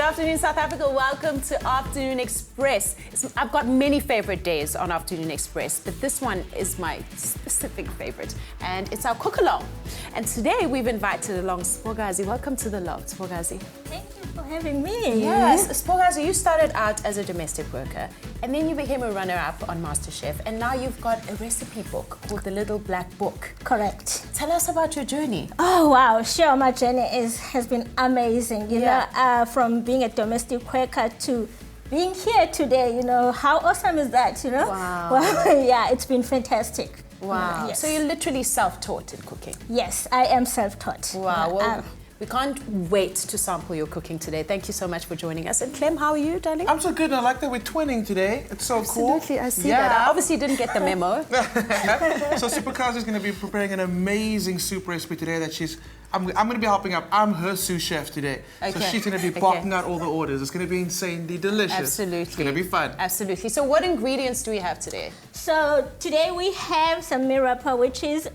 afternoon, South Africa. Welcome to Afternoon Express. I've got many favorite days on Afternoon Express, but this one is my specific favorite, and it's our cook-along. And today we've invited along Spogazi. Welcome to the loft, Spogazi. Thank you for having me. Yes, Spogazi, you started out as a domestic worker, and then you became a runner-up on MasterChef, and now you've got a recipe book called The Little Black Book. Correct. Tell us about your journey. Oh wow, sure, my journey has been amazing. You know, from being a domestic worker to being here today. You know, how awesome is that? You know. Wow. Well, yeah, it's been fantastic. Wow. Yes. So you're literally self-taught in cooking. Yes, I am self-taught. Wow. Well, we can't wait to sample your cooking today. Thank you so much for joining us. And Clem, how are you, darling? I'm so good. I like that we're twinning today. It's so cool. Absolutely, I see that. I obviously didn't get the memo. So Supercars is going to be preparing an amazing soup recipe today that I'm going to be helping up. I'm her sous chef today. Okay. So she's going to be barking out all the orders. It's going to be insanely delicious. Absolutely. It's going to be fun. Absolutely. So what ingredients do we have today? So today we have some mirapa, which is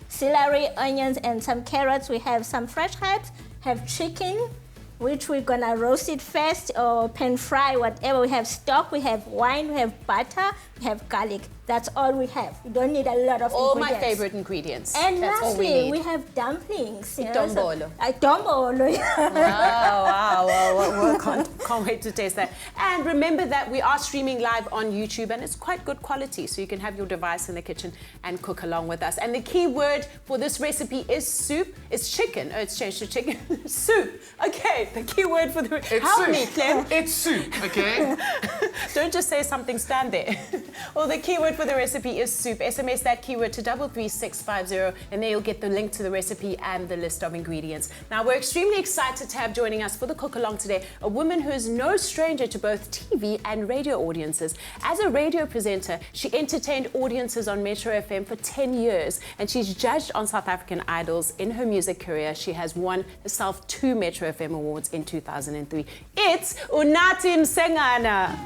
celery, onions, and some carrots. We have some fresh herbs, have chicken, which we're gonna roast it first or pan fry, whatever. We have stock, we have wine, we have butter, we have garlic. That's all we have. We don't need a lot of All ingredients. my favorite ingredients. And that's all we lastly, need. we have dumplings. Dombolo. Dombolo. Wow. Can't wait to taste that. And remember that we are streaming live on YouTube, and it's quite good quality, so you can have your device in the kitchen and cook along with us. And the key word for this recipe is soup. It's chicken. Oh, it's changed to chicken. Soup. Okay, the key word for the... Help me, Clem. It's soup, okay? Don't just say something, stand there. Well, the keyword for the recipe is soup. SMS that keyword to 33650, and there you'll get the link to the recipe and the list of ingredients. Now, we're extremely excited to have joining us for the cook-along today a woman who is no stranger to both TV and radio audiences. As a radio presenter, she entertained audiences on Metro FM for 10 years, and she's judged on South African Idols. In her music career, she has won herself 2 Metro FM awards in 2003. It's Unathi Msengana.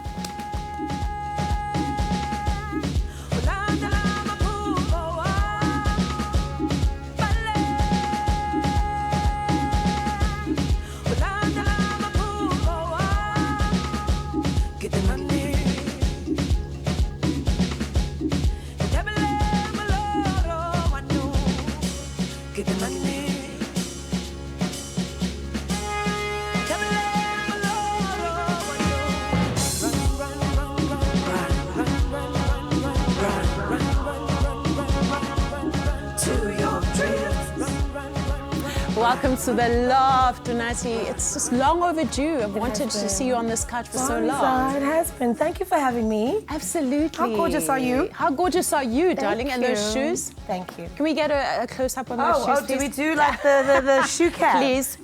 Welcome to the loft, Unathi. It's just long overdue. I've wanted to see you on this couch for so long. It has been. Thank you for having me. Absolutely. How gorgeous are you? How gorgeous are you, darling? And those shoes? Thank you. Can we get a close-up on those shoes, Oh, do we do like the shoe cap? Please.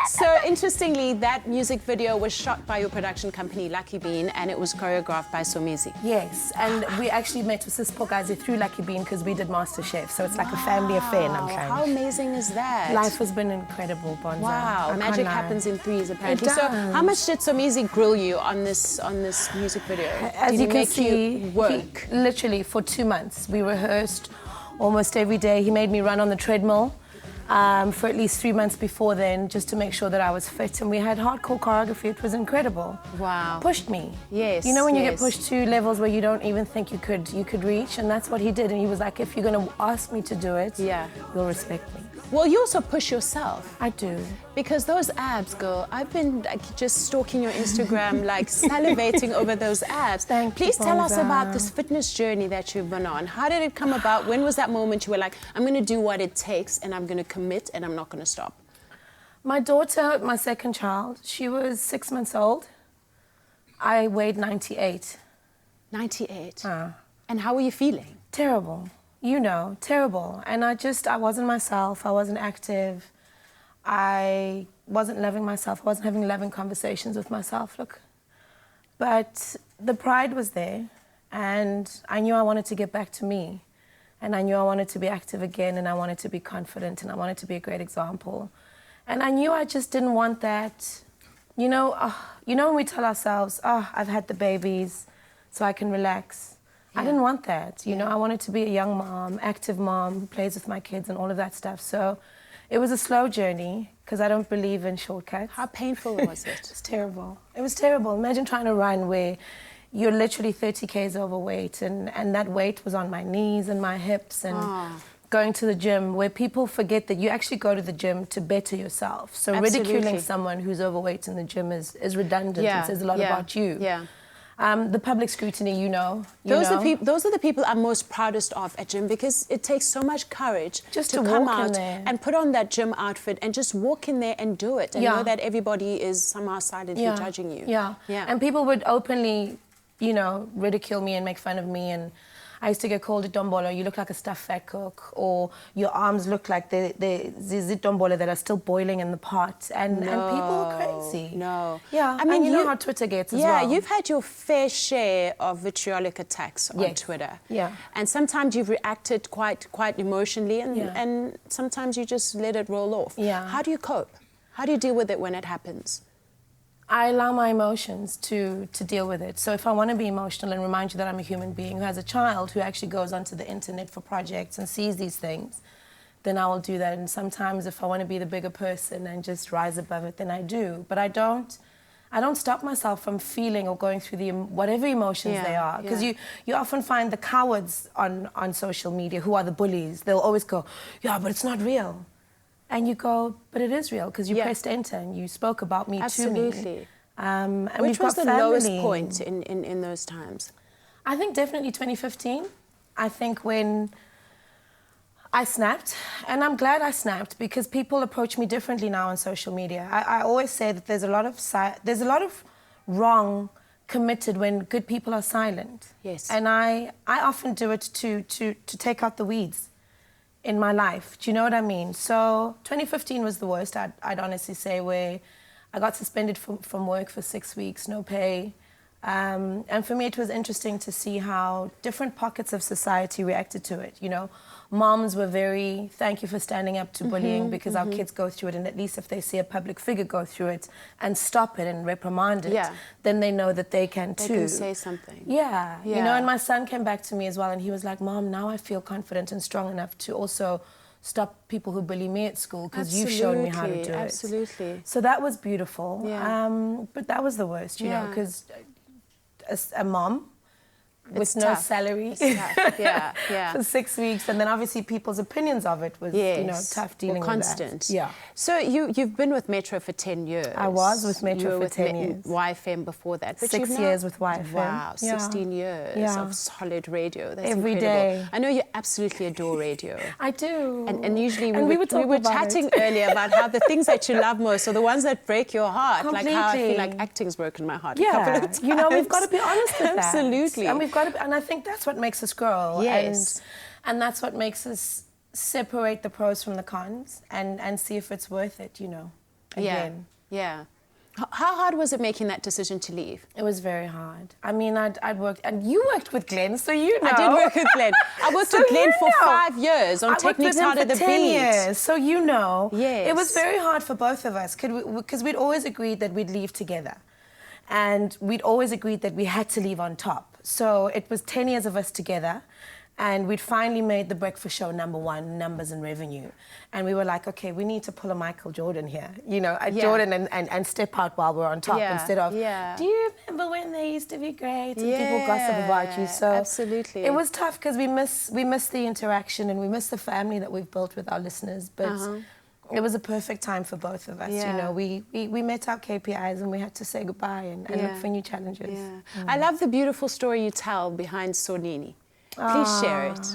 So, interestingly, that music video was shot by your production company, Lucky Bean, and it was choreographed by Somizi. Yes, and we actually met with Sis Spogazi through Lucky Bean because we did MasterChef, so it's like a family affair now. How amazing is that? Life has been incredible, Bonza. Wow, magic happens in threes, apparently. It does. So, how much did Somizi grill you on this music video? As did you he can make see, you work? Literally for 2 months. We rehearsed almost every day. He made me run on the treadmill for at least 3 months before then, just to make sure that I was fit. And we had hardcore choreography. It was incredible. Wow. Pushed me. Yes. You know when you get pushed to levels where you don't even think you could reach, and that's what he did. And he was like, if you're going to ask me to do it, you'll respect me. Well, you also push yourself. I do. Because those abs, girl, I've been just stalking your Instagram, like salivating over those abs. Please tell us about this fitness journey that you've been on. How did it come about? When was that moment you were like, I'm going to do what it takes and I'm going to commit and I'm not going to stop? My daughter, my second child, she was 6 months old. I weighed 98. 98? And how were you feeling? Terrible. You know, terrible. And I wasn't myself. I wasn't active. I wasn't loving myself. I wasn't having loving conversations with myself. Look. But the pride was there. And I knew I wanted to get back to me. And I knew I wanted to be active again. And I wanted to be confident. And I wanted to be a great example. And I knew I just didn't want that. You know when we tell ourselves, I've had the babies, so I can relax. I didn't want that. You know, I wanted to be a young mom, active mom who plays with my kids and all of that stuff. So it was a slow journey. because I don't believe in shortcuts. How painful was it? It's terrible. It was terrible. Imagine trying to run where you're literally 30 kgs overweight, and that weight was on my knees and my hips, and going to the gym, where people forget that you actually go to the gym to better yourself. So ridiculing someone who's overweight in the gym is redundant. It says a lot about you. The public scrutiny, those are the people I'm most proudest of at gym, because it takes so much courage just to come out and put on that gym outfit and just walk in there and do it and know that everybody is somehow silently judging you. And people would openly, ridicule me and make fun of me, and I used to get called a dombolo, you look like a stuffed fat cook, or your arms look like the dombolo that are still boiling in the pot, and people were crazy. I mean, you know how Twitter gets as well. Yeah, you've had your fair share of vitriolic attacks on Twitter. And sometimes you've reacted quite emotionally, and sometimes you just let it roll off. How do you cope? How do you deal with it when it happens? I allow my emotions to deal with it. So if I want to be emotional and remind you that I'm a human being who has a child who actually goes onto the internet for projects and sees these things, then I will do that. And sometimes if I want to be the bigger person and just rise above it, then I do. But I don't stop myself from feeling or going through whatever emotions they are. Because you often find the cowards on social media who are the bullies. They'll always go, yeah, but it's not real. And you go, but it is real, because you pressed enter and you spoke about me to me. And which was the lowest point in those times? I think definitely 2015. I think when I snapped, and I'm glad I snapped, because people approach me differently now on social media. I always say that there's a lot of wrong committed when good people are silent. Yes. And I often do it to take out the weeds in my life. Do you know what I mean? So 2015 was the worst, I'd honestly say, where I got suspended from work for 6 weeks, no pay. And for me, it was interesting to see how different pockets of society reacted to it. Moms were very, thank you for standing up to bullying, because our kids go through it, and at least if they see a public figure go through it and stop it and reprimand it, then they know that they can too. They can say something. And my son came back to me as well, and he was like, Mom, now I feel confident and strong enough to also stop people who bully me at school, because you've shown me how to do it. Absolutely. So that was beautiful. But that was the worst, you know, because a mom with no salary for 6 weeks, and then obviously people's opinions of it was tough dealing constant. with that. So you've been with Metro for 10 years. I was with Metro for 10 years. YFM before that. But 6 years with YFM. Wow, 16 years of solid radio. That's every incredible. day. I know you absolutely adore radio. I do. And usually we were chatting earlier about how the things that you love most are the ones that break your heart. Completely. Like how I feel like acting's broken my heart a couple of times. We've got to be honest with that. Absolutely. And and I think that's what makes us grow. Yes. And that's what makes us separate the pros from the cons and see if it's worth it, again. Yeah. How hard was it making that decision to leave? It was very hard. I mean, I'd worked, and you worked with Glenn, so you know. I did work with Glenn. I worked with Glenn for 5 years on Techniques Out of the Beat. 10 years, so you know. Yes. It was very hard for both of us, because we'd always agreed that we'd leave together. And we'd always agreed that we had to leave on top. So it was 10 years of us together, and we'd finally made the breakfast show #1, numbers and revenue. And we were like, okay, we need to pull a Michael Jordan here, Jordan and step out while we're on top instead of, do you remember when they used to be great? And people gossip about you. So absolutely. It was tough, because we miss the interaction, and we miss the family that we've built with our listeners. But it was a perfect time for both of us. We met our KPIs, and we had to say goodbye and look for new challenges. I love the beautiful story you tell behind Sonini. Please share it.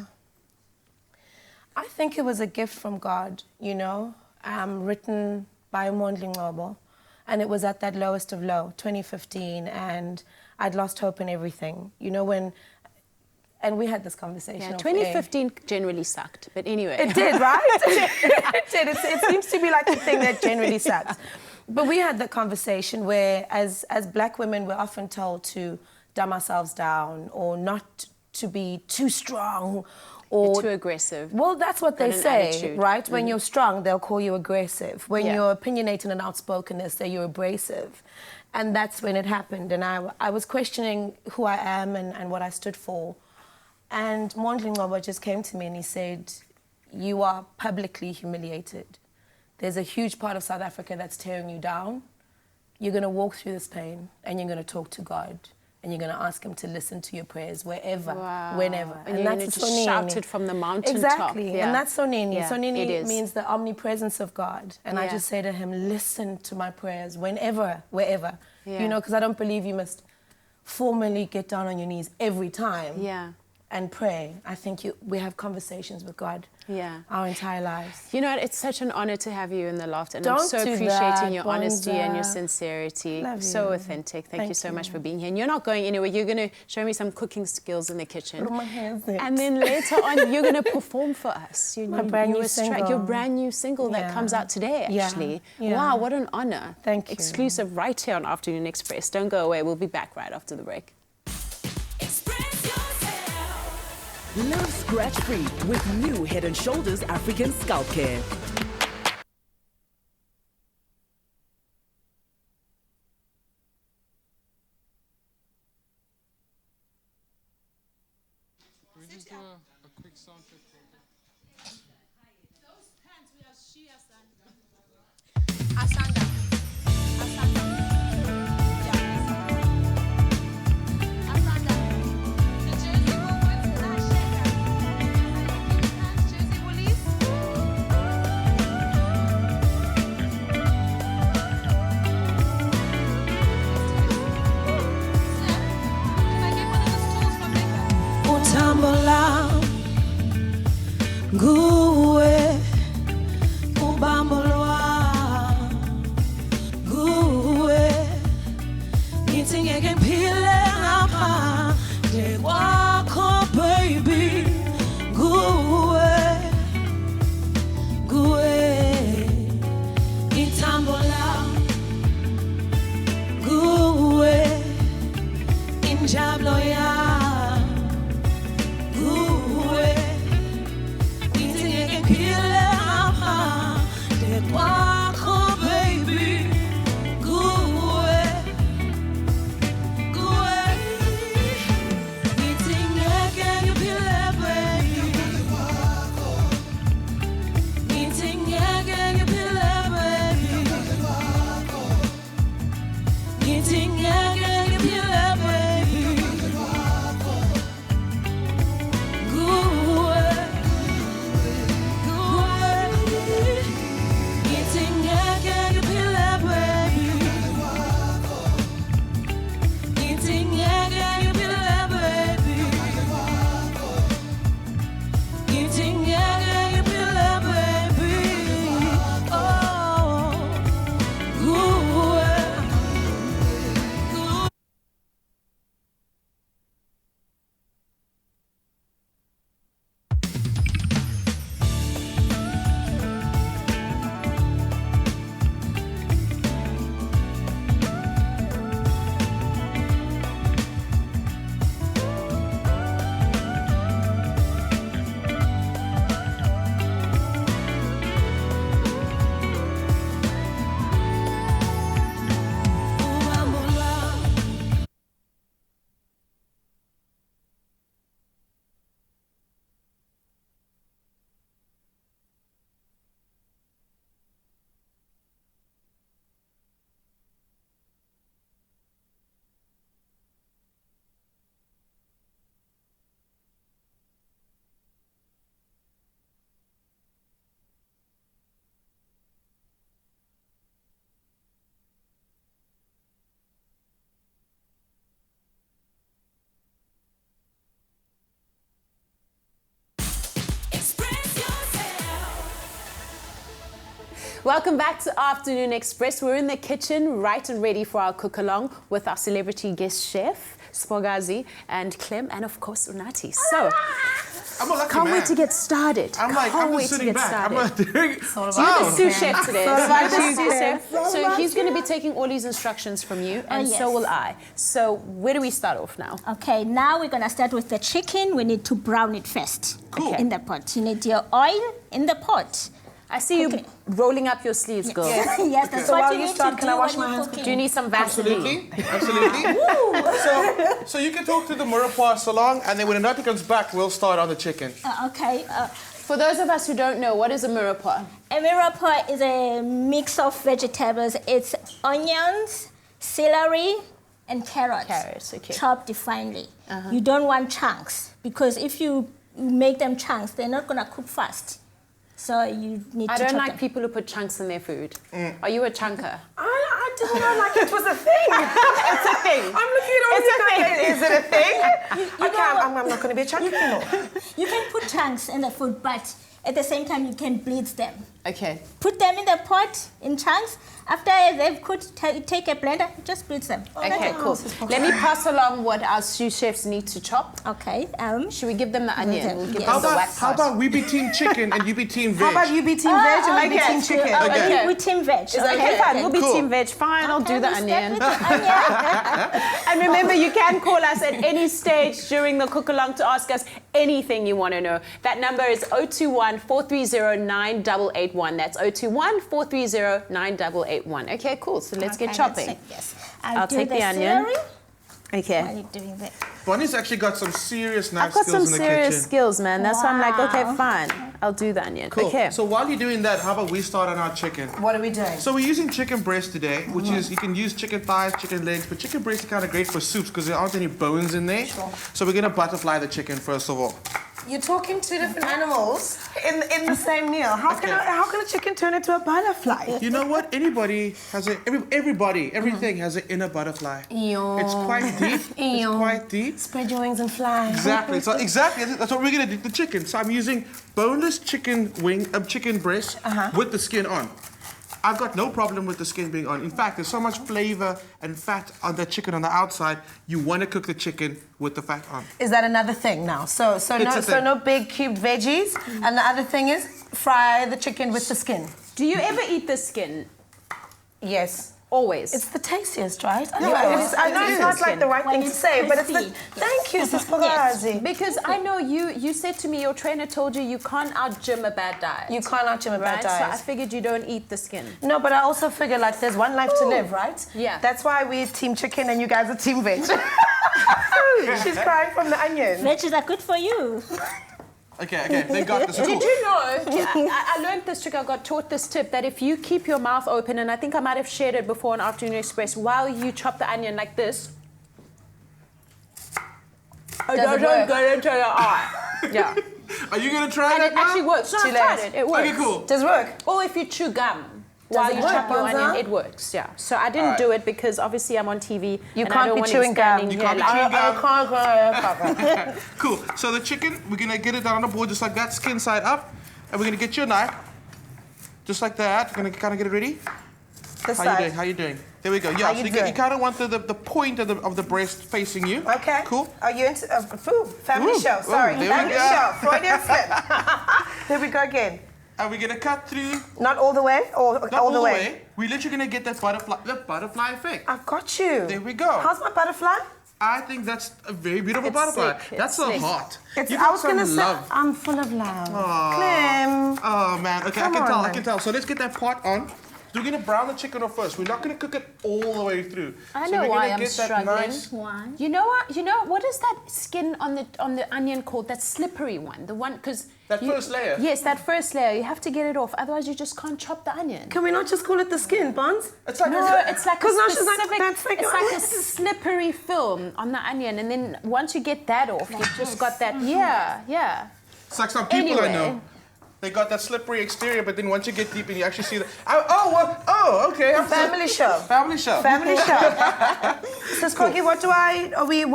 I think it was a gift from God, written by Unathi Msengana, and it was at that lowest of low, 2015, and I'd lost hope in everything. And we had this conversation. 2015 generally sucked, but anyway. It did, right? It did. It seems to be like the thing that generally sucks. But we had the conversation where, as Black women, we're often told to dumb ourselves down, or not to be too strong, or too aggressive. Well, that's what they say, attitude. Right? When you're strong, they'll call you aggressive. When you're opinionated and outspoken, they say you're abrasive. And that's when it happened. And I was questioning who I am and what I stood for. And Unathi Msengana just came to me and he said, you are publicly humiliated. there's a huge part of South Africa that's tearing you down. You're going to walk through this pain and you're going to talk to God. And you're going to ask him to listen to your prayers wherever, whenever. And you're going to just shout it from the mountaintop. Exactly. Yeah. And that's Sonini. Yeah, Sonini means the omnipresence of God. And I just say to him, listen to my prayers whenever, wherever. You know, because I don't believe you must formally get down on your knees every time and pray. I think we have conversations with God our entire lives. You know what? It's such an honor to have you in the loft, and Don't I'm so do appreciating that, your honesty Bonza. and your sincerity. Love So you. authentic. Thank you so you. much for being here. And you're not going anywhere. You're going to show me some cooking skills in the kitchen. Put my hands in. And then later on, you're going to perform for us. My brand new single. Your brand new single that comes out today, actually. Yeah. Wow, what an honor. Thank you. Exclusive right here on Afternoon Express. Don't go away. We'll be back right after the break. Live scratch-free with new Head & Shoulders African Scalp Care. Can we just do a quick sound check? Asanda. Asanda. Asanda. The Jersey woman's shaker. Jersey woolies. Can I get one of those tools for makeup? Utambola nguwe ubambolwa nguwe ngithi ngeke ngiphile ngapha nje kwakho baby nguwe itambola nguwe injablo ya Welcome back to Afternoon Express. We're in the kitchen, right and ready for our cook-along with our celebrity guest chef, Spogazi, and Clem, and of course, Unathi. So, I'm a lucky can't man. wait to get started. I'm just sitting back. I'm not doing it. You're the sous chef today. You're the sous chef. So he's going to be taking all these instructions from you, and so will I. So where do we start off now? Okay, now we're gonna start with the chicken. We need to brown it first. Cool. In the pot. You need your oil in the pot. I see you rolling up your sleeves, girl. Yes, that's So what while you you need start, to can do I wash when my you're hands? cooking. Do you need some Vaseline? Absolutely. So you can talk to the Murapwa Salon, and then when Unathi comes back, we'll start on the chicken. Okay, For those of us who don't know, what is a mirepoix? A mirepoix is a mix of vegetables. It's onions, celery, and carrots. Carrots, okay. Chopped finely. You don't want chunks because if you make them chunks, they're not gonna cook fast. So you need to I don't chop like them. people who put chunks in their food. Are you a chunker? I didn't know like it was a thing. It's a thing. I'm looking at all It's a these thing. guys. Is it a thing? You Okay, know I'm not going to be a chunky anymore. You can put chunks in the food, but at the same time you can bleed them. Okay. Put them in the pot in chunks. After they've cooked, take a blender, just bleed them. Okay, cool. Let me pass along what our sous chefs need to chop. Okay. Should we give them the onion? We'll give Yes. How them the about, wax how part. about we be team chicken and you be team veg? How about you be team veg and I be team chicken? Okay. We team veg. Is that okay? Fine. We'll be Cool. team veg. Fine, I'll do the we start onion. with the onion. And remember, you can call us at any stage during the cook along to ask us anything you want to know. That number is 021 430 9881. That's 021 430 9881. Okay, cool. So let's get Okay, chopping. Yes. I'll do take the onion. celery. Okay. While you're doing that. Bonnie's actually got some serious I've knife got skills some in the serious kitchen. skills, man. That's why I'm like, okay, Wow. fine. I'll do the onion. Cool. Okay. So while you're doing that, how about we start on our chicken? What are we doing? So we're using chicken breast today, which is, you can use chicken thighs, chicken legs, but chicken breast is kind of great for soups because there aren't any bones in there. Sure. So we're going to butterfly the chicken first of all. You're talking two different animals in the same meal. How can a chicken turn into a butterfly? You know what? Everything has an inner butterfly. Ew. It's quite deep. It's Ew. quite deep. Spread your wings and fly. Exactly. So exactly, that's what we're gonna do. The chicken. So I'm using boneless chicken chicken breast with the skin on. I've got no problem with the skin being on. In fact, there's so much flavor and fat on the chicken on the outside. You want to cook the chicken with the fat on. Is that another thing now? So a thing. no big cubed veggies. And the other thing is fry the chicken with the skin. Do you ever eat the skin? Yes. Always. It's the tastiest, right? I Yeah, know, it I know is. it's not like the right When thing to it's say, but it's the... crispy. Thank you, Sis Yes. Pagazi. Because I know you said to me, your trainer told you can't out-gym a bad diet. You can't out-gym a bad right? So I diet. figured you don't eat the skin. No, but I also figure like there's one life to live, right? Yeah. That's why we're team chicken and you guys are team veg. She's crying from the onion. Veggies are good for you. Okay, they got this. Cool. Did you know? I learned this trick. I got taught this tip that if you keep your mouth open, and I think I might have shared it before on Afternoon Express, while you chop the onion like this, it doesn't get into your eye. Yeah. Are you gonna try And that it now? actually works. No, Too I've tried late. it. It works. Okay, cool. Does work? Or if you chew gum while it you work, chop your Bonza? onion, it works. Yeah. So I didn't Alright. do it because obviously I'm on TV. You and I can't don't be want chewing him standing gum. You here can't be like- chewing gum. Cool. So the chicken, we're gonna get it down on the board just like that, skin side up, and we're gonna get your knife, just like that. We're gonna kind of get it ready. This How side. you doing? How you doing? There we go. Yeah. How So you you doing? kind of want the point of the breast facing you. Okay. Cool. Are you into family Ooh. show? Ooh, Sorry, there we family go. show. Freudian slip. There we go again. And we're gonna cut through. Not all the way, or Not all the way. We're literally gonna get that butterfly effect. I've got you. There we go. How's my butterfly? I think that's a very beautiful It's butterfly. sick, it's That's a sick. heart. It's, You I got was some gonna say love. I'm full of love. Clem. Oh man, okay, Come I can on, tell, I man. can tell. So let's get that pot on. We're gonna brown the chicken off first. We're not gonna cook it all the way through. I So know we're why gonna I'm get that struggling. nice- Why? You know what? What is that skin on the onion called? That slippery one. The one because That first layer? Yes, that first layer. You have to get it off. Otherwise, you just can't chop the onion. Can we not just call it the skin, Bonds? It's like No, it's like a 'Cause now she's like, specific. that's like- it's like a slippery film on the onion, and then once you get that off, you've just got that. Yeah. It's like some people I Anyway. know. They got that slippery exterior, but then once you get deep and you actually see the okay. Family show. Family show. Family show. So Skogi, what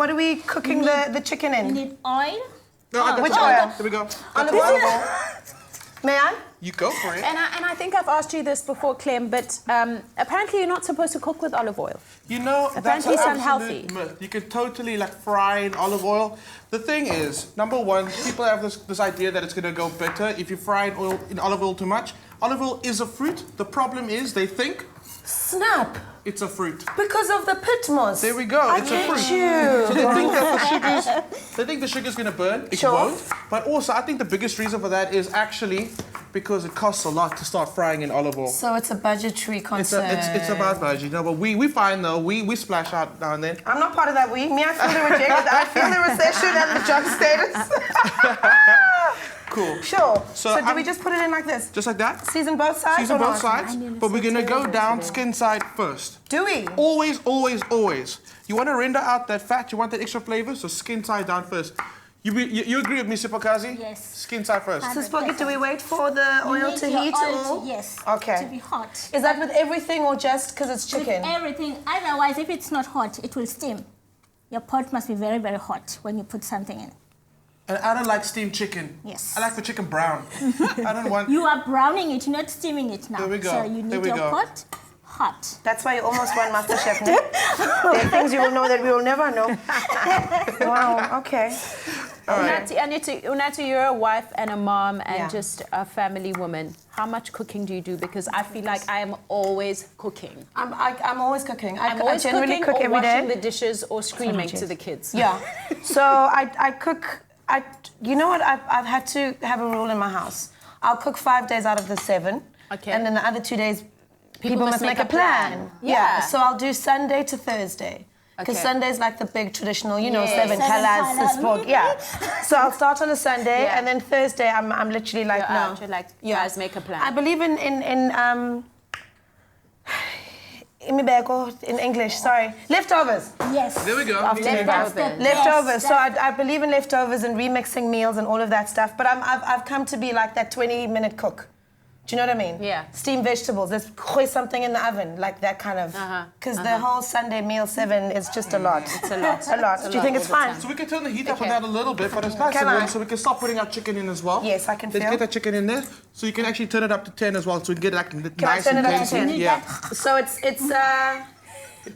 are we cooking the chicken You in? need oil. No, I got which the oil? There we go. Olive Got the oil? oil. May I? You go for it. And I think I've asked you this before, Clem, but apparently you're not supposed to cook with olive oil. You know, that's Apparently an it's absolute unhealthy. myth. You can totally like fry in olive oil. The thing is, number one, people have this idea that it's going to go bitter if you fry in olive oil too much. Olive oil is a fruit. The problem is they think Snap. it's a fruit. Because of the pitmos. There we go. I It's a get fruit. you. So they think the sugar's going to burn. It Sure. won't. But also, I think the biggest reason for that is actually because it costs a lot to start frying in olive oil. So it's a budgetary concern. It's about budget, but we find though we splash out now and then. I'm not part of that. Me, I feel the rejected. I feel the recession and the job status. Cool. Sure. So So do we just put it in like this? Just like that? Season both sides Season or both not? sides, but we're gonna go down skin side first. Do we? Always, always, always. You want to render out that fat, you want that extra flavor, so skin side down first. You agree with me, Sipokazi? Yes. Skin side first. And- So Spoggy, do we wait for the You oil need to your heat oil or? yes. Okay. To be hot. Is that with everything or just because it's chicken? With everything. Otherwise, if it's not hot, it will steam. Your pot must be very, very hot when you put something in. And I don't like steamed chicken. Yes. I like the chicken brown. I don't want... You are browning it, not steaming it now. There we go. So you There need we your go. pot hot. That's why you almost won MasterChef, no? There are things you will know that we will never know. Wow, okay. Unathi, you're a wife and a mom and Yeah. just a family woman. How much cooking do you do? Because I feel like I am always cooking. I'm always cooking. I'm always I generally cooking cook or every washing day. the dishes or screaming to the kids. Yeah. So I cook. You know what? I've had to have a rule in my house. I'll cook 5 days out of the 7. Okay. And then the other 2 days, people must make a plan. Yeah. So I'll do Sunday to Thursday. Because Okay. Sunday's like the big traditional, you know, Yes. 7 Seven colors, colours. spoke. Yeah. So I'll start on a Sunday, Yeah. and then Thursday I'm literally like, You're no. out, you're like, you guys make a plan. I believe in imibeko in English. Sorry, leftovers. Yes. There we go. After Mix it That's up. the Leftovers. best. So I believe in leftovers and remixing meals and all of that stuff. But I've come to be like that 20-minute cook. Do you know what I mean? Yeah. Steamed vegetables. Let's cook something in the oven, like that kind of. Because the whole Sunday meal 7 is just a lot. It's a lot. A lot. Do you think it's fine? So we can turn the heat up on Okay. that a little bit, but it's nice Can and warm, I? so we can start putting our chicken in as well. Yes, I can Let's feel. get that chicken in there, so you can actually turn it up to 10 as well, so we can get it like I nice turn and it up to tasty. 10? Yeah. So it's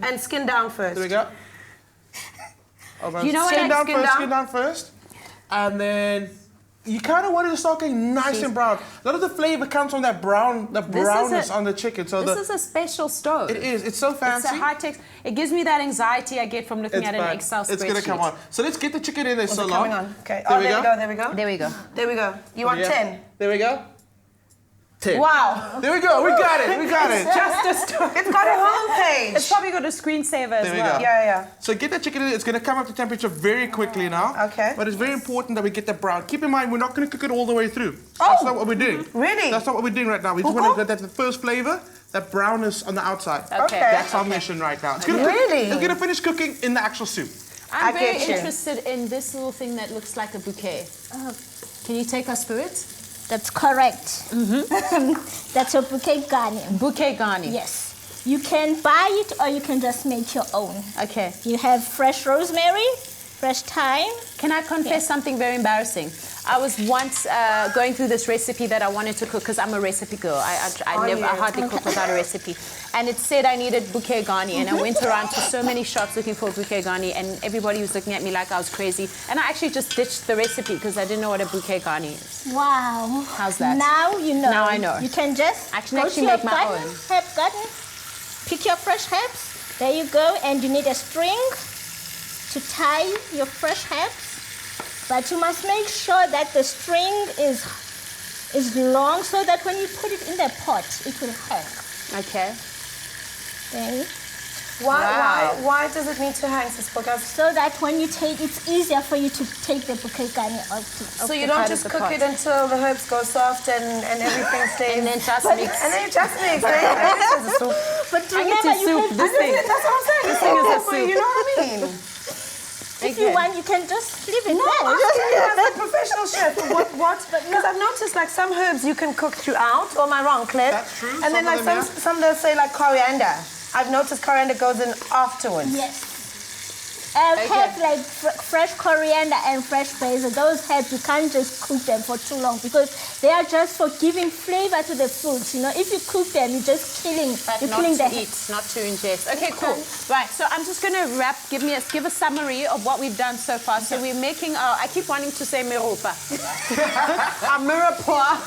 and skin down first. There we go. You know what Skin I- down skin first, down? skin down first, and then you kind of want it to start getting nice and brown. A lot of the flavor comes from that brownness on the chicken. So This is a special stove. it is. It's so fancy. It's a high tech. It gives me that anxiety I get from looking It's at an fine. Excel spreadsheet. It's gonna come on. So let's get the chicken in there so long. Coming on. Okay. There Oh, we there we go. go. There we go. There we go. There we go. You want Yeah. 10? There we go. 10. Wow. There we go. We got it. We got it. Just a stove. It's got a homepage. It's probably got a screensaver as There we well. go. Yeah. So get that chicken in. It's going to come up to temperature very quickly now. Okay. But it's very important that we get that brown. Keep in mind, we're not going to cook it all the way through. Oh. That's not what we're doing. Really? That's not what we're doing right now. We just want to get that first flavor, that brownness on the outside. Okay. That's our mission right now. It's gonna Really? It's going to finish cooking in the actual soup. I'm I very get you. interested in this little thing that looks like a bouquet. Can you take us through it? That's correct. That's a bouquet garni. Bouquet garni. Yes. You can buy it or you can just make your own. Okay. You have fresh rosemary, fresh thyme. Can I confess something very embarrassing? I was once going through this recipe that I wanted to cook because I'm a recipe girl. I hardly cook without a recipe. And it said I needed bouquet garni, and I went around to so many shops looking for bouquet garni, and everybody was looking at me like I was crazy. And I actually just ditched the recipe because I didn't know what a bouquet garni is. Wow. How's that? Now you know. Now I know. You can just I can go actually to your make my garden, own. herb garden, pick your fresh herbs. There you go. And you need a string to tie your fresh herbs. But you must make sure that the string is long so that when you put it in the pot, it will hang. Okay. Okay. Why does it need to hang, Sis Bokas? So that when you take, it's easier for you to take the bouquet garni out. So you don't just cook it until the herbs go soft and everything stays. And then just mix. And then you just mix. This is a soup. But I get remember, to you soup have this thing. That's what I'm saying. This thing is a Soup, soup. You know what I mean? if you want, you can just leave it No, there. I'm saying as a professional chef. What? Because I've noticed like some herbs you can cook throughout. Or am I wrong, Cliff? That's true. And then Some like of them, some they'll say like coriander. I've noticed coriander goes in afterwards. Yes. Herbs like fresh coriander and fresh basil, those herbs, you can't just cook them for too long because they are just for giving flavor to the food. You know, if you cook them, you're just killing, But you're not killing to the eat, not to ingest. Okay, cool. Right, so I'm just going to give a summary of what we've done so far. So we're making our, I keep wanting to say miropa. Our mirepoix.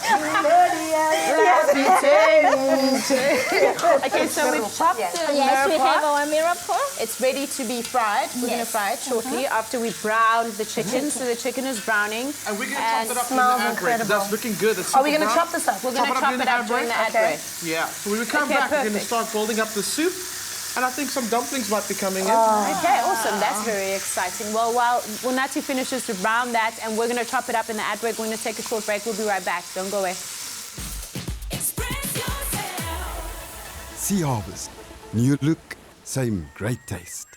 Okay, so we've chopped the Yes, we have mirepoix. our mirepoix. It's ready to be fried. We're going to fry it shortly after we've browned the chicken. So the chicken is browning. And we're going to chop it up in the smells ad break. incredible. That's looking good. It's Are we super going to brown. chop this up? We're going to Chop it up chop during it the up ad during break? the ad Okay. break. Yeah. So when we come Okay, back, we're going to perfect. start building up the soup. And I think some dumplings might be coming in. Okay, awesome. That's very exciting. Well, while Unathi finishes to brown that, and we're going to chop it up in the ad break, we're going to take a short break. We'll be right back. Don't go away. Sea Harvest. New look, same great taste.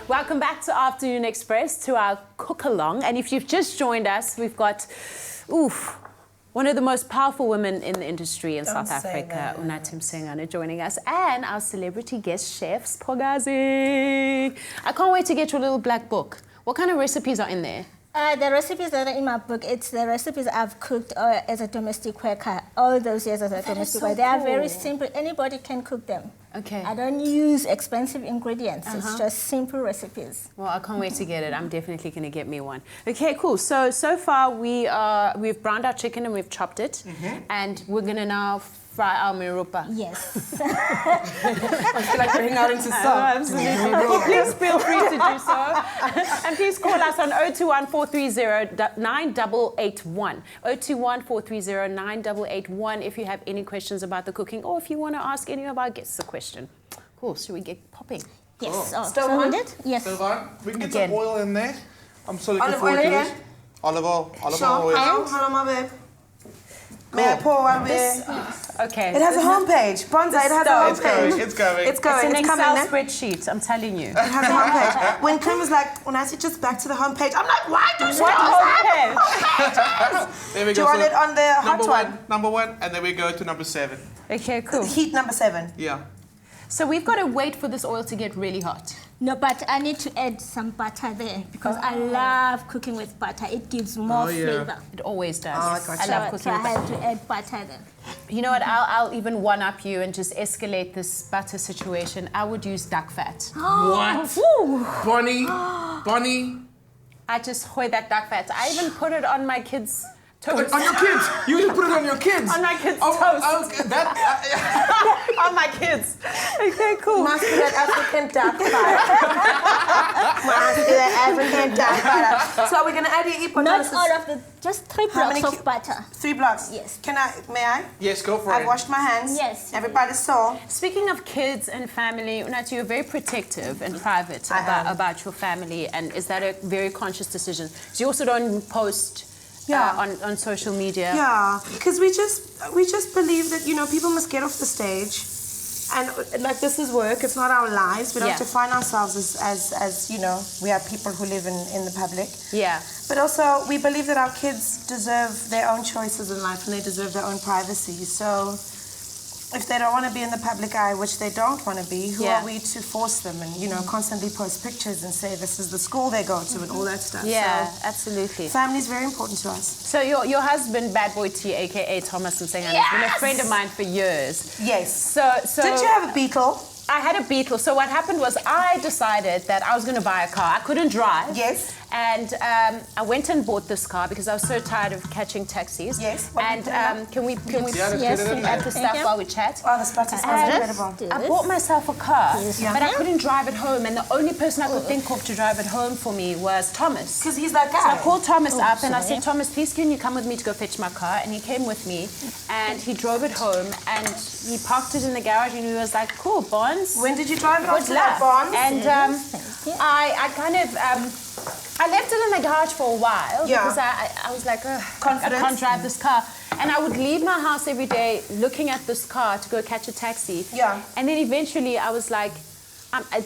Welcome back to Afternoon Express, to our cook-along. And if you've just joined us, we've got, one of the most powerful women in the industry in South Africa, Unathi Msengana, joining us, and our celebrity guest chefs, Pogazi. I can't wait to get your little black book. What kind of recipes are in there? The recipes that are in my book, it's the recipes I've cooked as a domestic worker all those years as a domestic worker. They are very simple. Anybody can cook them. Okay. I don't use expensive ingredients. It's just simple recipes. Well, I can't wait to get it. I'm definitely going to get me one. Okay, cool. So far we've browned our chicken and we've chopped it, and we're going to now fry our mirupa. Yes. I feel like breaking out into song. Absolutely. Please feel free to do so. And please call us on 021-430-9881. 021-430-9881 if you have any questions about the cooking, or if you want to ask any of our guests a question. Cool. Should we get popping? Yes. Cool. Oh, Stove so on? we did? Yes. So we can get Again. some oil in there. I'm so looking Olive forward oil to again? this. Olive oil. Olive Sure. oil. Hello, my babe. May I pour one bit? Okay. It has a homepage. Bronzer, it has a It's homepage. going. It's going. It's going. It's an coming. Excel Then. spreadsheet, I'm telling you. It has a homepage. When Kim was like, Unathi, just back to the homepage. I'm like, why do you What have homepage? There we Do go. you want So it on the hot one? Number one, and then we go to number 7. Okay, cool. Heat number 7. Yeah. So we've got to wait for this oil to get really hot. No, but I need to add some butter there because I love cooking with butter. It gives more flavor. It always does. Oh, I gotcha. love So cooking I with butter. have to add butter there. You know what? I'll even one-up you and just escalate this butter situation. I would use duck fat. What? Bonnie. I just hoy that duck fat. I even put it on my kids' toast. On your kids. You just put it on your kids. On my kids' Oh, toast. okay. That. On my kids. Okay, cool. Must be that African duck butter. Must be that African duck butter. So are we going to add your Not all of the, just 3 How many blocks of butter. 3 blocks? Yes. May I? Yes, go for I've it. washed my hands. Yes. Everybody saw. Speaking of kids and family, Unathi, you're very protective and private I am. about your family, and is that a very conscious decision? So you also don't post on social media. Yeah, because we just believe that, you know, people must get off the stage. And like, this is work, it's not our lives. We don't have to find ourselves as you know, we are people who live in the public. Yeah. But also, we believe that our kids deserve their own choices in life and they deserve their own privacy. So if they don't want to be in the public eye, which they don't want to be, who are we to force them and, you know, constantly post pictures and say this is the school they go to and all that stuff. Yeah, so, absolutely. family is very important to us. So your husband, Bad Boy T, aka Thomas Msengana, has been a friend of mine for years. Yes. So Did you have a Beetle? I had a Beetle. So what happened was I decided that I was going to buy a car. I couldn't drive. Yes. And I went and bought this car because I was so tired of catching taxis. Yes. And can we Yes, add the stuff while we chat? Oh, the spotty smells incredible. I bought myself a car, Yeah. but I couldn't drive it home. And the only person I could think of to drive it home for me was Thomas. Because he's that guy. So I called Thomas up and I sorry. said, Thomas, please can you come with me to go fetch my car? And he came with me and he drove it home and he parked it in the garage and he was like, cool, Bonds. When did you drive it off Good to that, luck. Bonds? And I kind of, I left it in the garage for a while because I was like, I can't drive this car. And I would leave my house every day looking at this car to go catch a taxi. Yeah. And then eventually I was like,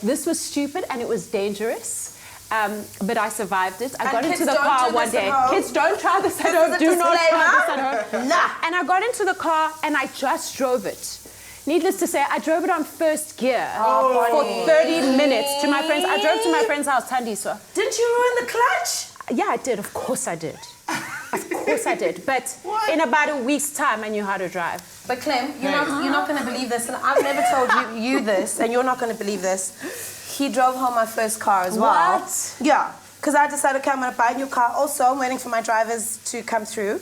this was stupid and it was dangerous. But I survived it. I got into the car one day. Kids, don't try this at home. Do not try this at home. Nah. And I got into the car and I just drove it. Needless to say, I drove it on first gear for 30 minutes to my friends. I drove to my friend's house, Tandiswa. Didn't you ruin the clutch? Yeah, I did. Of course I did. Of course I did. But in about a week's time, I knew how to drive. But Clem, you're not going to believe this, and I've never told you this, and you're not going to believe this. He drove home my first car as well. What? Yeah, because I decided, okay, I'm going to buy a new car. Also, I'm waiting for my drivers to come through.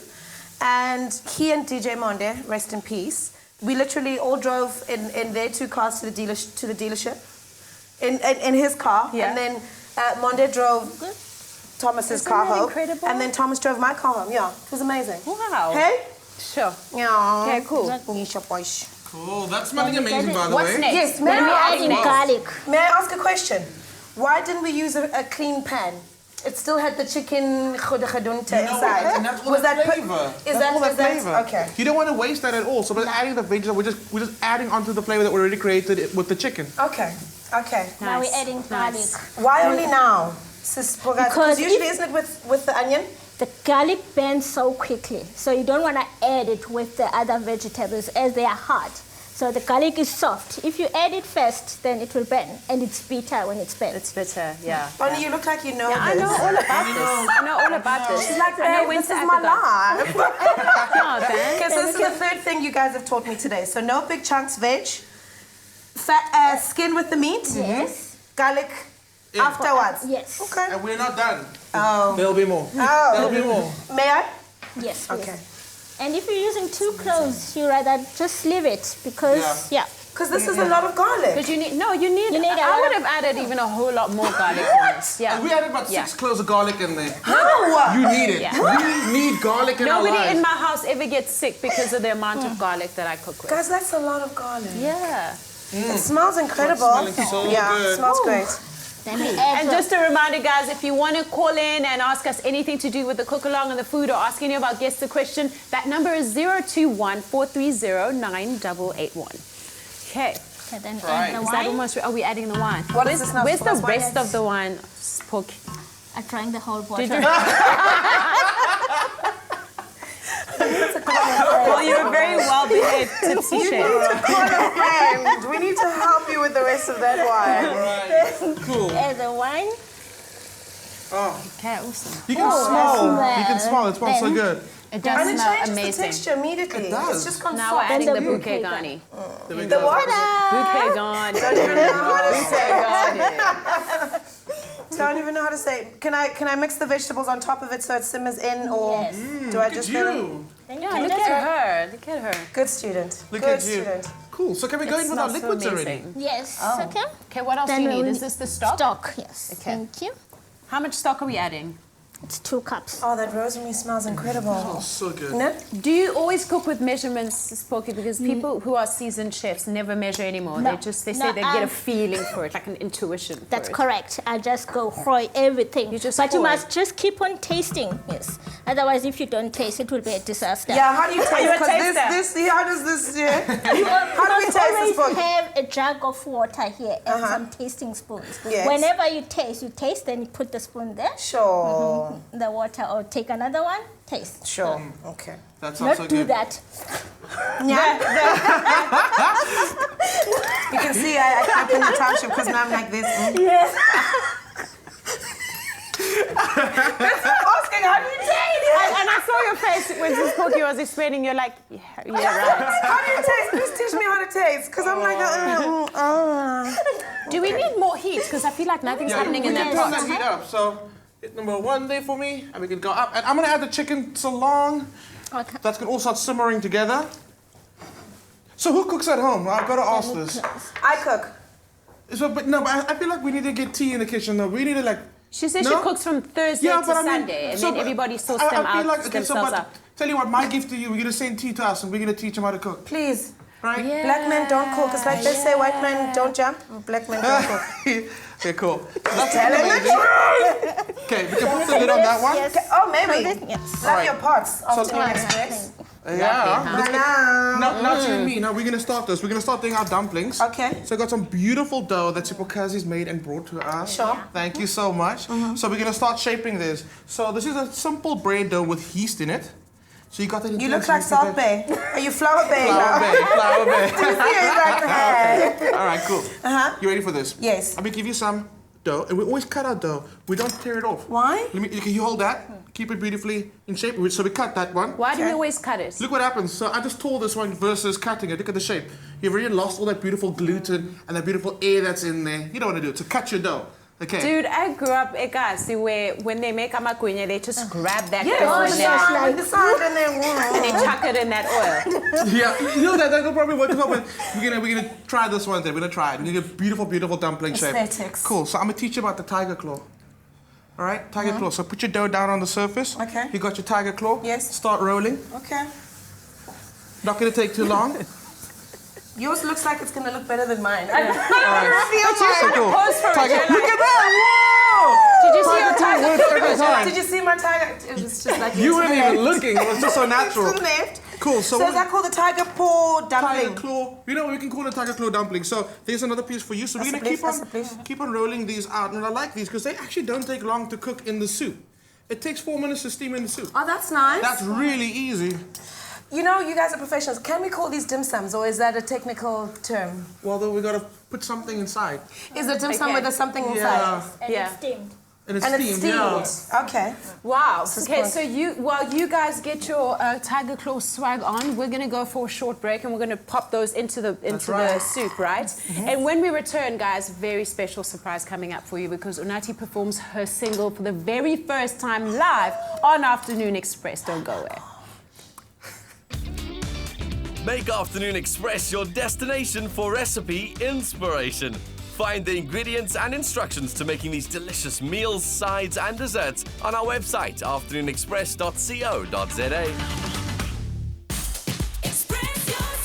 And he and DJ Monde, rest in peace, we literally all drove in their two cars to the dealership, in his car. Yeah. And then Monde drove Thomas's car home. Incredible? And then Thomas drove my car home. Yeah, it was amazing. Wow. Hey? Sure. Yeah. Okay, cool. Cool. That's smelling amazing, by the What's way. next? Yes, may Then we I add in garlic. May I ask a question? Why didn't we use a clean pan? It still had the chicken khudkhadunta inside. And that's all that flavor. Is That's all that flavor. okay? You don't want to waste that at all. So we're adding the veggies. We're just adding onto the flavor that we already created with the chicken. Okay. Okay. Now we're Nice. adding garlic. Nice. Why only now? Because usually isn't it with the onion? The garlic burns so quickly, so you don't want to add it with the other vegetables as they are hard. So the garlic is soft. If you add it first, then it will burn, and it's bitter when it's burnt. It's bitter, yeah. Bonnie, you look like you know Yeah, I this. know all about this. I know all about this. She's like, I know babe, when this to is add my the garlic. life. No, man. Okay, so this is the third thing you guys have taught me today. So no big chunks veg, fat skin with the meat, Yes. garlic afterwards. Yes. Okay. And we're not done. Oh. There'll be more. Oh. There'll be more. May I? Yes. Okay. Yes. And if you're using too close, you rather just leave it because Because this is a lot of garlic. But you need a lot I would of- have added even a whole lot more garlic than this. Yeah. And we added about 6 cloves of garlic in there. How? You need it. Yeah. We need garlic in our Nobody lives. in my house ever gets sick because of the amount of garlic that I cook with. Guys, that's a lot of garlic. Yeah. It smells incredible. It's smelling so yeah, good. it smells great. then we add And just a reminder, guys, if you want to call in and ask us anything to do with the cook-along and the food or ask any of our guests a question, that number is 021-430-9881. Okay. Okay, then Right. add the Is that wine. almost, are we adding the wine? What is this now? Where's the What's wine rest is? of the wine? Pork. I'm trying the whole bottle. Did you? Well, you're a very well-behaved tipsy chef. And we need to help you with the rest of that wine. Right. Cool. Add the wine. Oh, Okay, awesome. you can smell. smell. You can smell. It smells so Then- good. It And does it smell changes the amazing. texture immediately. It does. It's just gone Now we're soft. adding the the bouquet bouquet garni. There we The go. what? Bouquet garni. Don't even know how to say. Bouquet Don't even know how to say. Can I mix the vegetables on top of it so it simmars in, or Yes. do I Look just at let it? you. Then you Yeah, can look just at her. Look at her. Good student. Look Good at you. student. Cool. So can we go in with our Smells so liquids already? amazing. Yes. Okay. Okay, what else do Then you need? we- Is this the stock? Stock. Yes. Okay. Thank you. How much stock are we adding? It's 2 cups. Oh, that rosemary smells incredible. Oh, so good. No? Do you always cook with measurements, Porky? Because people who are seasoned chefs never measure anymore. No. They say No, they get a feeling for it, like an intuition for That's it. correct. I just go fry everything. You just but you pour must just keep on tasting, yes. Otherwise, if you don't taste, it will be a disaster. Yeah, how do you taste? you a Because taster? how does this, yeah? You How do we must taste this always book? have a jug of water here and some tasting spoons. Yes. Whenever you taste, then you put the spoon there, Sure. the water, or take another one, taste. Sure. Okay. That sounds Not so do good. that. Yeah. You can see I come in the township because now I'm like this. Yes. Asking, how do you taste? And I saw your face when this Porky was explaining. You're like, yeah, right. How do you taste? Please teach me how to taste. Because I'm like, Do we need more heat? Because I feel like nothing's happening in we that can turn pot. that heat up. So, hit number 1 there for me, and we can go up. And I'm gonna add the chicken so long. Okay. That's gonna all start simmering together. So who cooks at home? I've got to ask this. I cook. So, but I feel like we need to get tea in the kitchen though. We need to like. She says No? she cooks from Thursday to but I mean, Sunday, and so, then but everybody sorts I them feel out like, okay, themselves but out. tell you what, my gift to you, we're gonna send tea to us, and we're gonna teach them how to cook. Please. Right? Yeah. Black men don't cook. It's like they say white men don't jump. Black men don't cook. Okay, cool. That's Telling the amazing. Okay, we can put the lid on that one. Yes. Oh, maybe. Yes. Love Right. your pots. So- Afternoon Express. Yeah. Let's get- Hello. Now, you and me. Now we're gonna start this. We're gonna start doing our dumplings. Okay. So I got some beautiful dough that Sipokazi's made and brought to us. Sure. Thank you so much. So we're gonna start shaping this. So this is a simple bread dough with yeast in it. So you got that. You look like Salt Bay. Are you Flower Bay? Flower Bay. Flower Bay. He's like, hey. All right, cool. You ready for this? Yes. I'm gonna give you some dough, and we always cut our dough. We don't tear it off. Why? Let me. Can you hold that? Keep it beautifully in shape. So we cut that one. Why do we always cut it? Look what happens. So I just tore this one versus cutting it. Look at the shape. You've already lost all that beautiful gluten and that beautiful air that's in there. You don't want to do it. So cut your dough. Okay. Dude, I grew up at Gasi where when they make amakunya, they just grab that Yes, dough on and the they, side, with the side, and and they then. chuck it in that oil. Yeah, you know that'll probably work as well. But we're gonna try this one day. We're gonna try it. We're gonna get beautiful, beautiful dumpling shape. Aesthetics. Cool. So I'm gonna teach you about the tiger claw. All right, tiger claw. So put your dough down on the surface. Okay. You got your tiger claw. Yes. Start rolling. Okay. Not gonna take too long. Yours looks like it's going to look better than mine. All right. So cool. Pose for it. Tiger. You're Look like, at that! did you see your Tiger claw tiger? works every time. Did you see my tiger? It was just like You this. weren't even looking. It was just so natural. To the left. Cool. So So is that called the tiger paw tiger dumpling? claw. You know what we can call it tiger claw dumpling. So there's another piece for you. So we're That's gonna a please, that's a keep on rolling these out. And I like these because they actually don't take long to cook in the soup. It takes 4 minutes to steam in the soup. Oh, that's nice. That's really easy. You know, you guys are professionals. Can we call these dim sums, or is that a technical term? Well, though we gotta put something inside. Is it dim sum Okay. where there's something inside? Yeah. And Yeah. it's steamed. And it's And steamed. it's steamed. Yeah. Okay. Wow. is Okay, fun. so while you guys get your tiger claw swag on, we're gonna go for a short break and we're gonna pop those into the right. soup, right? And when we return, guys, very special surprise coming up for you because Unathi performs her single for the very first time live on Afternoon Express. Don't go away. Make Afternoon Express your destination for recipe inspiration. Find the ingredients and instructions to making these delicious meals, sides, and desserts on our website, afternoonexpress.co.za. Express yourself.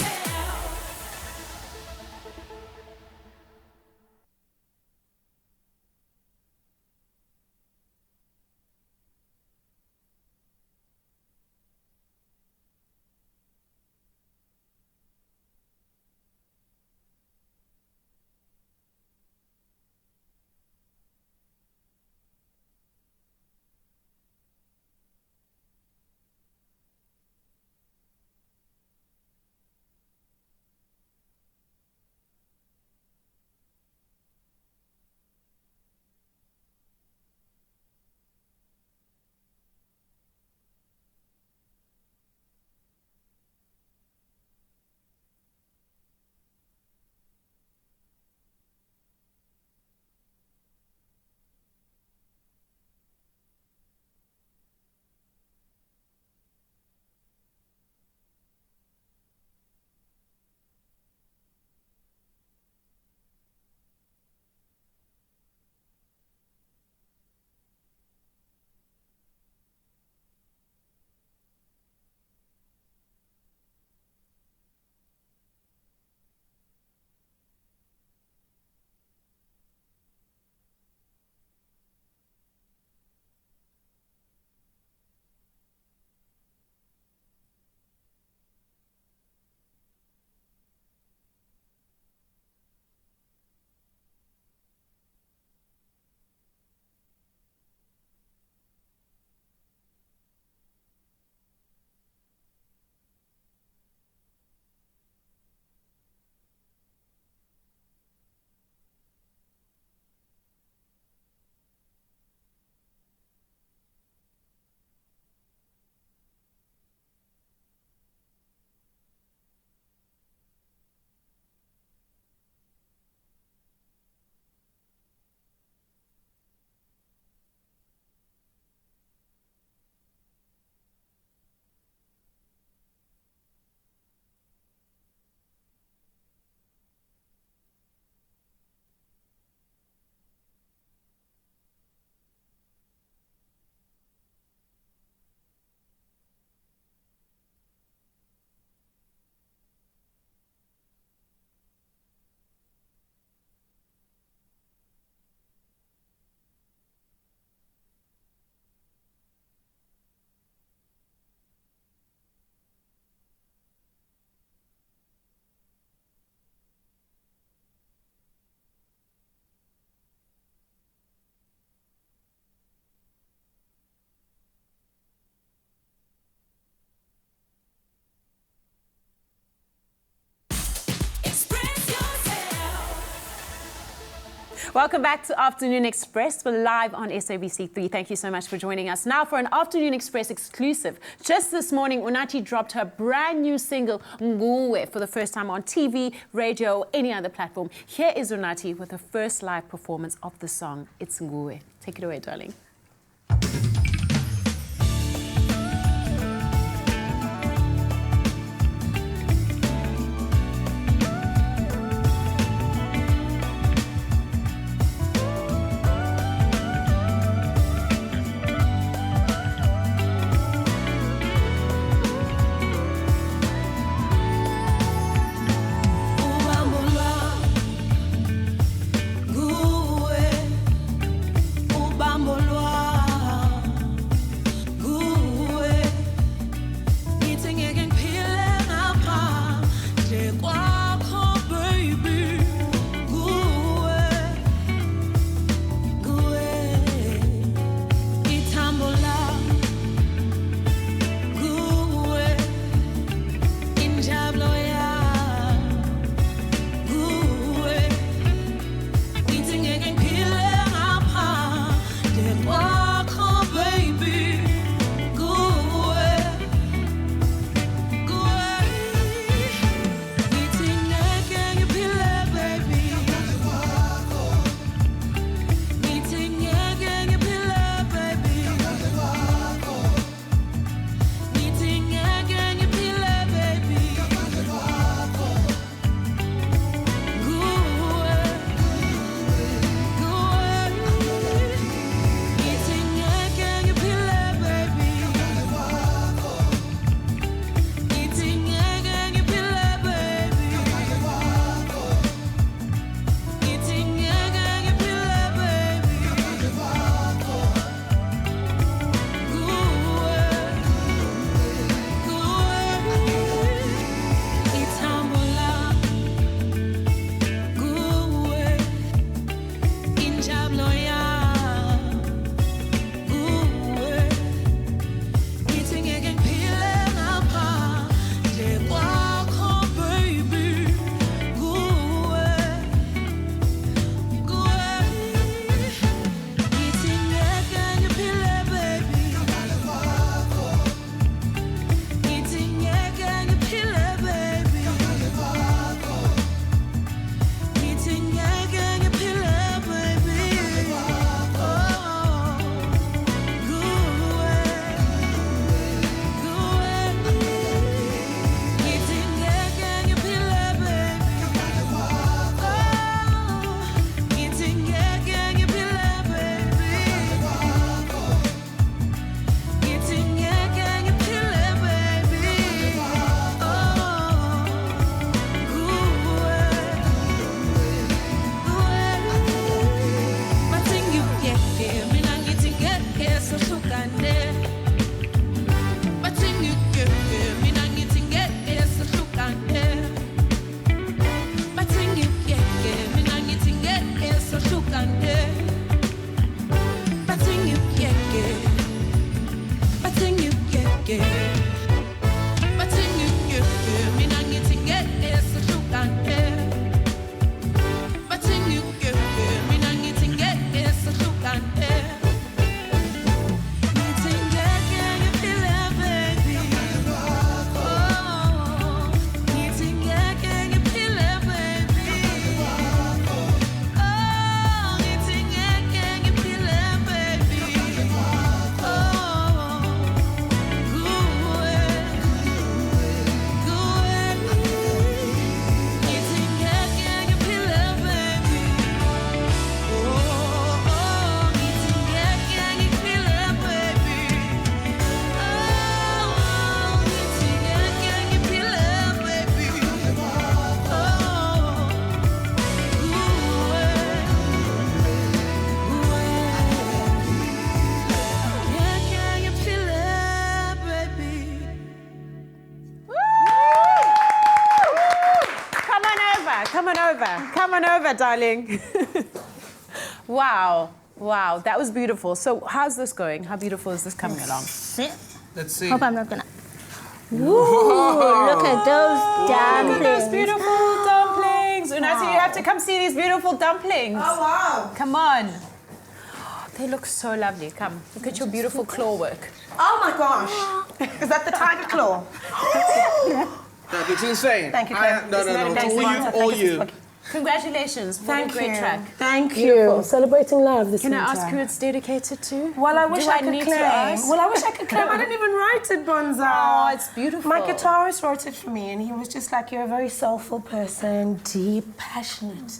Welcome back to Afternoon Express. We're live on SABC3. Thank you so much for joining us. Now for an Afternoon Express exclusive. Just this morning, Unathi dropped her brand new single, Nguwe, for the first time on TV, radio, or any other platform. Here is Unathi with her first live performance of the song, It's Nguwe. Take it away, darling. Come on over, darling. Wow, wow, that was beautiful. So how's this going? How beautiful is this coming along? Let's see. Hope I'm not gonna. Ooh, look at those dumplings. Look at those beautiful dumplings. Unathi, you have to come see these beautiful dumplings. Oh, wow. Come on. They look so lovely. Come, look at your beautiful claw work. Oh, my gosh. Is that the tiger claw? That looks insane. Thank you, Claire. No. It's all you. Congratulations. What a great track. Thank you. Celebrating love this Can I winter. ask who it's dedicated to? Well, I wish Do I could need to claim. ask? Well, I wish I could claim. I didn't even write it, Bonza. Oh, it's beautiful. My guitarist wrote it for me, and he was just like, "You're a very soulful person, deep, passionate."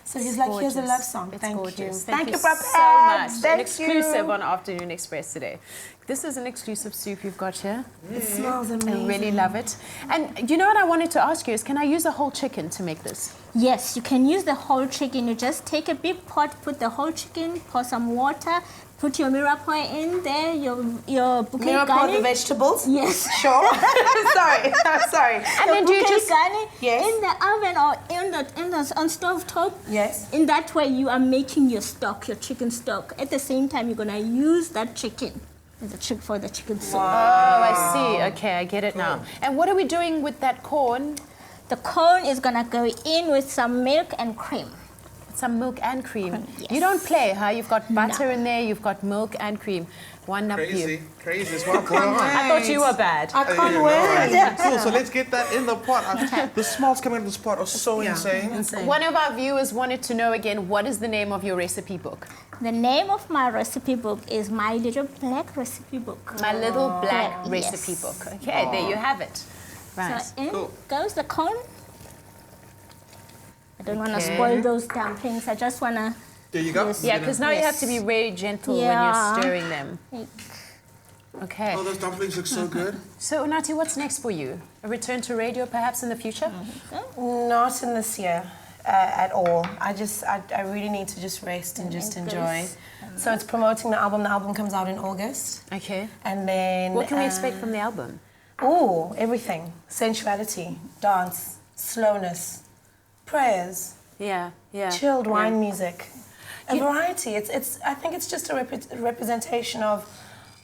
So he's like, "Here's a love song." It's Thank gorgeous. you. Thank you Papa. so much. Thank An exclusive you. on Afternoon Express today. This is an exclusive soup you've got here. It smells I amazing. really love it. And you know what I wanted to ask you is, can I use a whole chicken to make this? Yes, you can use the whole chicken. You just take a big pot, put the whole chicken, pour some water, put your mirepoix in there, your bouquet Mirepoix garni. the vegetables? Yes. Sure. Sorry. I'm sorry. And then do you just... Yes. In the oven or on stove top. Yes. In that way, you are making your stock, your chicken stock. At the same time, you're gonna use that chicken for the chicken soup. Oh, I see. Okay, I get it now. And what are we doing with that corn? The corn is gonna go in with some milk and cream. Some milk and cream. Yes. You don't play, huh? You've got butter in there, you've got milk and cream. One up you. Crazy. It's what's going on. I thought you were bad. I can't wait. Cool, so let's get that in the pot. The smells coming out of this pot are so insane. One of our viewers wanted to know again, what is the name of your recipe book? The name of my recipe book is My Little Black Recipe Book. My Little Black Yes. Recipe Book. Okay, there you have it. Right. So in goes the corn. I don't want to Okay. spoil those dumplings. I just want to... There you go. Yeah, because now you have to be very gentle when you're stirring them. Okay. Oh, those dumplings look so good. So, Unathi, what's next for you? A return to radio perhaps in the future? Not in this year at all. I really need to just rest and just enjoy. So it's promoting the album. The album comes out in August. Okay. And then... What can we expect from the album? Oh, everything. Sensuality, dance, slowness, prayers, Yeah. chilled wine music. A variety. I think it's just a representation of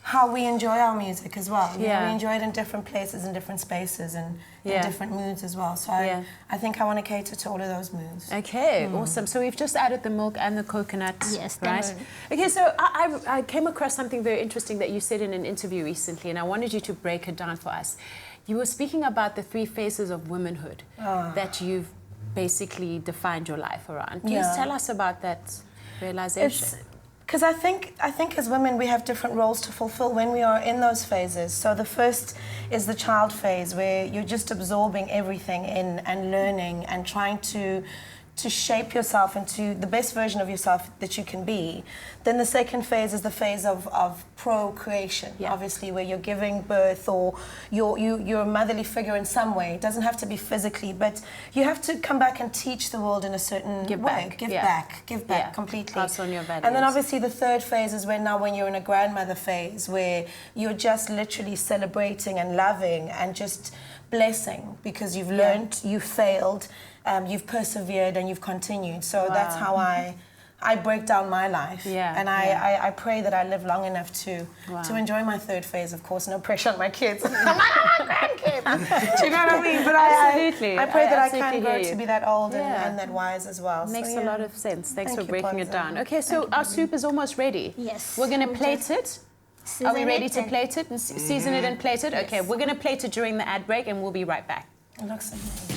how we enjoy our music as well. You know, we enjoy it in different places, in different spaces, and in different moods as well. So I think I want to cater to all of those moods. Okay, awesome. So we've just added the milk and the coconut, Yes, right? Okay, so I came across something very interesting that you said in an interview recently, and I wanted you to break it down for us. You were speaking about the 3 phases of womanhood that you've basically defined your life around. Please tell us about that realization. Because I think as women we have different roles to fulfill when we are in those phases. So the first is the child phase, where you're just absorbing everything in and learning and trying to shape yourself into the best version of yourself that you can be. Then the second phase is the phase of procreation, obviously, where you're giving birth or you're a motherly figure in some way. It doesn't have to be physically, but you have to come back and teach the world in a certain way. Give back completely. Pass on your values. And then obviously the third phase is when you're in a grandmother phase, where you're just literally celebrating and loving and just blessing because you've learned, you've failed, you've persevered and you've continued. So that's how I break down my life. And I pray that I live long enough to enjoy my third phase, of course. No pressure on my kids. I'm grandkids. Do you know what I mean? But I pray that I can grow to be that old and that wise as well. Makes so, a lot of sense. Thanks for you, breaking it Bonza. down. Okay, so our soup is almost ready. Yes. We're going to plate it. Are we ready to and- plate it and season it and plate it? Okay, we're going to plate it during the ad break and we'll be right back. It looks amazing.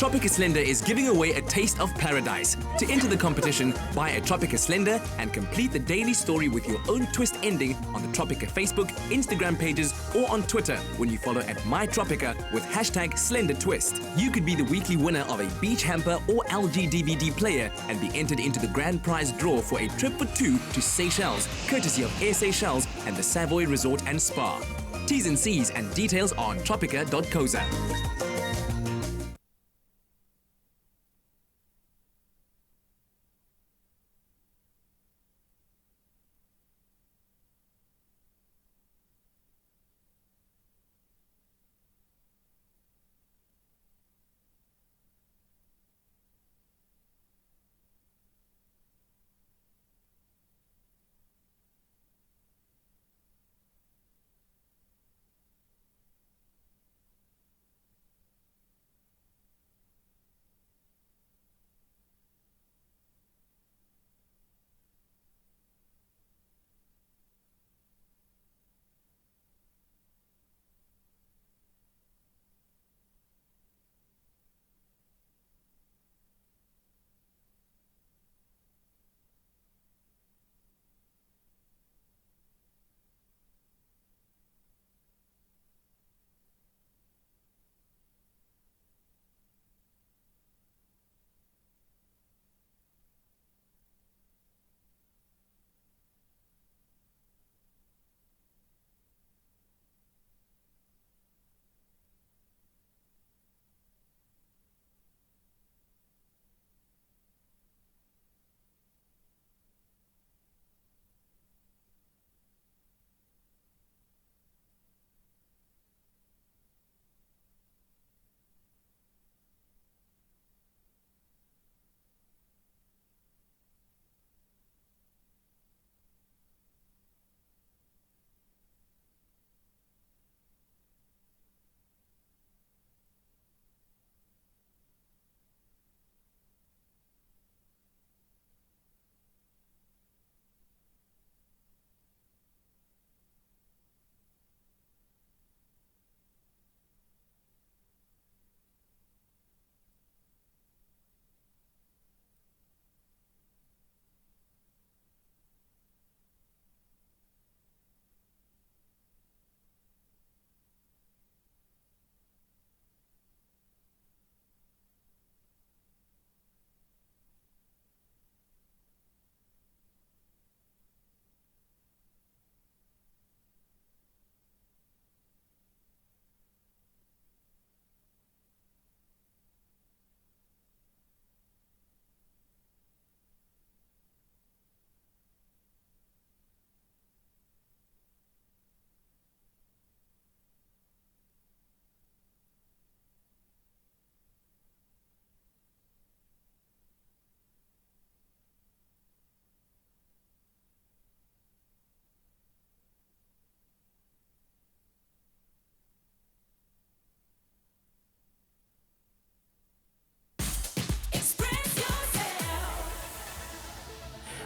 Tropica Slender is giving away a taste of paradise. To enter the competition, buy a Tropica Slender and complete the daily story with your own twist ending on the Tropica Facebook, Instagram pages or on Twitter when you follow at MyTropica with #SlenderTwist. You could be the weekly winner of a beach hamper or LG DVD player and be entered into the grand prize draw for a trip for 2 to Seychelles, courtesy of Air Seychelles and the Savoy Resort and Spa. T's and C's and details on tropica.coza.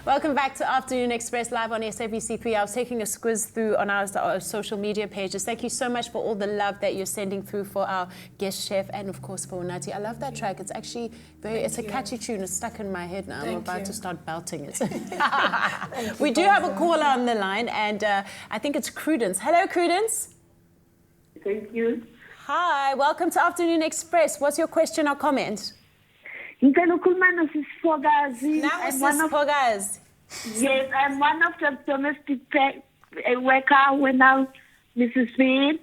Welcome back to Afternoon Express live on SABC3. I was taking a squiz through on our social media pages. Thank you so much for all the love that you're sending through for our guest chef and of course for Unathi. I love that track. It's actually it's a catchy tune. It's stuck in my head now. I'm about to start belting it. We do have a caller on the line and I think it's Prudence. Hello, Prudence. Thank you. Hi, welcome to Afternoon Express. What's your question or comment? Ngicela ukukhuluma noSisifokazi. Yes, I'm one of the domestic worker when I'm Mrs. B.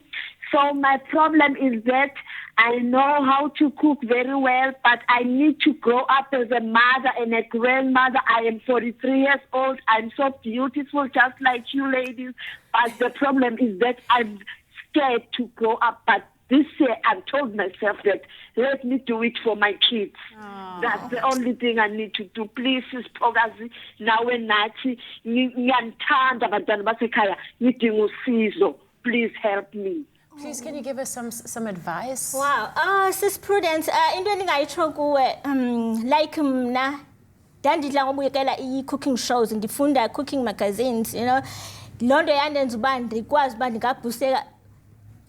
So my problem is that I know how to cook very well, but I need to grow up as a mother and a grandmother. I am 43 years old. I'm so beautiful, just like you ladies. But the problem is that I'm scared to grow up. But this year, I've told myself that let me do it for my kids. That's the only thing I need to do. Please, Sisifokazi, nawe nathi ngiyamthanda abantwana basekhaya ngidinga usizo. Please help me. Please, can you give us some advice? Wow. Sis Prudence, into endingayitsho kuwe like mna ndandidla ngobukela i-cooking shows ndifunda cooking magazines, you know. Loo nto yandenza uba ndikwazi uba ndingabhuseka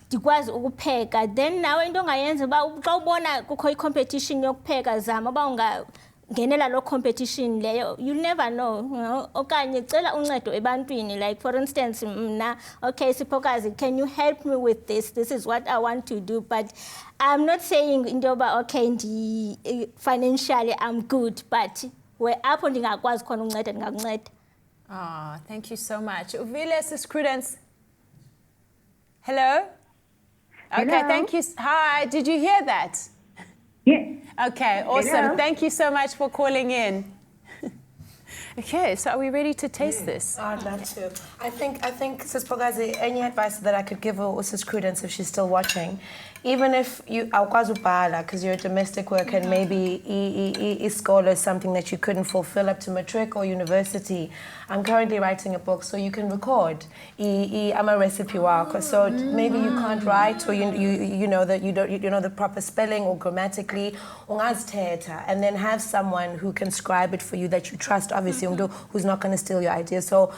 ndikwazi ukupheka. Then nawe into ongayenza uba xa ubona kukho i-competition yokupheka zama uba ungangenela loo competition leyo. You'll never know, you know. Okanye cela uncedo ebantwini, like for instance mna, okay Sisifokazi, can you help me with this? This is what I want to do. But I'm not saying into yoba okay financially I'm good, but where apho ndingakwazi khona unceda ndingakunceda. Thank you so much. Uvile, Sis Prudence. Hello? Okay, Hello. thank you. Hi, did you hear that? Yes. Okay, awesome. Hello. Thank you so much for calling in. Okay, so are we ready to taste this? I'd love to. I think Sisifokazi, any advice that I could give her, Sis Prudence, if she's still watching, even if you because you're a domestic worker and maybe isikolo is something that you couldn't fulfill up to matric or university. I'm currently writing a book, so you can record. I'm a recipe worker, so maybe you can't write, or you know that you know the proper spelling or grammatically, and then have someone who can scribe it for you that you trust, obviously, who's not going to steal your ideas. So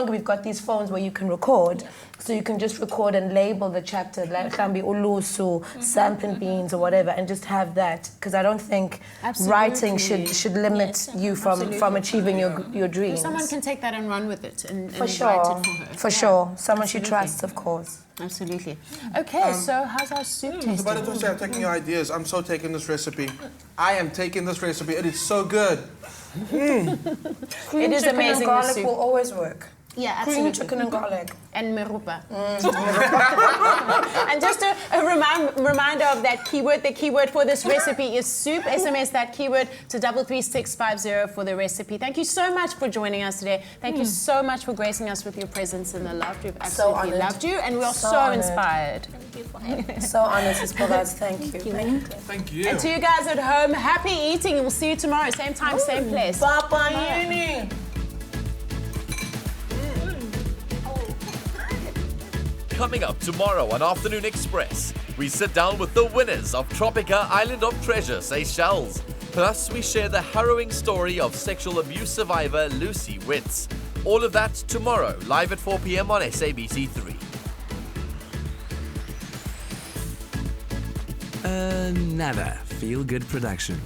we've got these phones where you can record, so you can just record and label the chapter, like Khambi Ulusu, Sampan beans or whatever, and just have that, because I don't think writing should limit you from achieving your dreams. Someone can take that and run with it and For write sure, it for her. for sure. Someone she trusts, of course. Absolutely. Okay, so how's our soup tasting? But I say I'm taking your ideas. I'm so taking this recipe. I am taking this recipe. It is so good. It is amazing. And garlic will always work. Yeah, Cream absolutely. chicken and garlic. And merupa. And just a reminder of that keyword. The keyword for this recipe is soup. SMS that keyword to 33650 for the recipe. Thank you so much for joining us today. Thank you so much for gracing us with your presence and the love. We've absolutely loved you, and we are so inspired. Thank you for having me. So honest, Sisifokazi. Thank you. Thank you. And to you guys at home, happy eating. We'll see you tomorrow, same time, same place. Bye. Coming up tomorrow on Afternoon Express, we sit down with the winners of Tropica Island of Treasure, Seychelles. Plus, we share the harrowing story of sexual abuse survivor Lucy Witts. All of that tomorrow, live at 4 p.m. on SABC3. Another feel-good production.